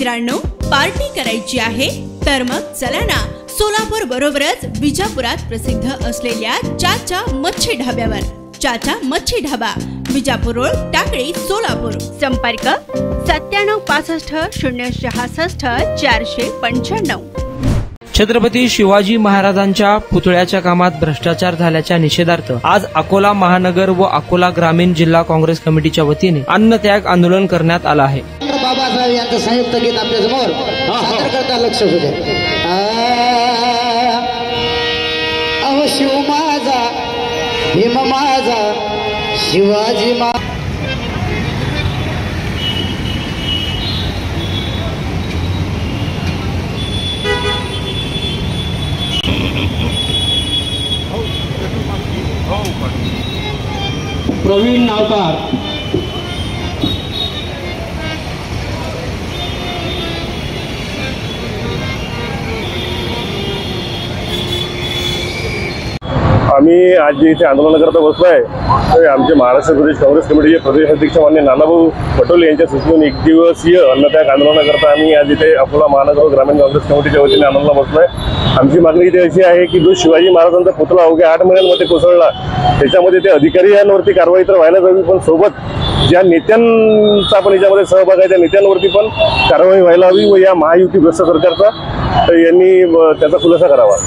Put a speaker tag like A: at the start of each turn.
A: मित्रांनो, पार्टी करायची आहे तर मग चला ना, सोलापूर बरोबरच विजापुरात प्रसिद्ध असलेल्या चाचा मच्छी ढाब्यावर। चाचा मच्छी ढाबा, विजापूर रोड, टाकळी, सोलापूर। संपर्क 9765
B: छत्रपती शिवाजी महाराजांच्या पुतळ्याच्या कामात भ्रष्टाचार झाल्याच्या निषेधार्थ आज अकोला महानगर व अकोला ग्रामीण जिल्हा काँग्रेस कमिटीच्या वतीने अन्नत्याग आंदोलन करण्यात आलं आहे।
C: बाबासाहेब यांचं संयुक्त गीत आपल्या समोर सादर करता लक्ष होते। अहो शिव माझा, भीम माझा, शिवाजी मा प्रवीण नावकार,
D: आम्ही आज इथे आंदोलनाकरता बसलोय तर आमचे महाराष्ट्र प्रदेश काँग्रेस कमिटीचे प्रदेश अध्यक्ष मान्य नानाभाऊ पटोले यांच्या सूचनेने एक दिवसीय अन्नत्याग आंदोलनाकरता आम्ही आज इथे अकोला महानगर ग्रामीण काँग्रेस कमिटीच्या वतीने आंदोलनाला बसलोय। आमची मागणी इथे अशी आहे की जो शिवाजी महाराजांचा पुतळा अवघ्या 8 महिन्यांमध्ये कोसळला, त्याच्यामध्ये ते अधिकारी यांवरती कारवाई तर व्हायला हवी, पण सोबत ज्या नेत्यांचा पण याच्यामध्ये सहभाग आहे त्या नेत्यांवरती पण कारवाई व्हायला हवी व या महायुती भ्रष्ट सरकारचा तर यांनी त्याचा खुलासा करावा।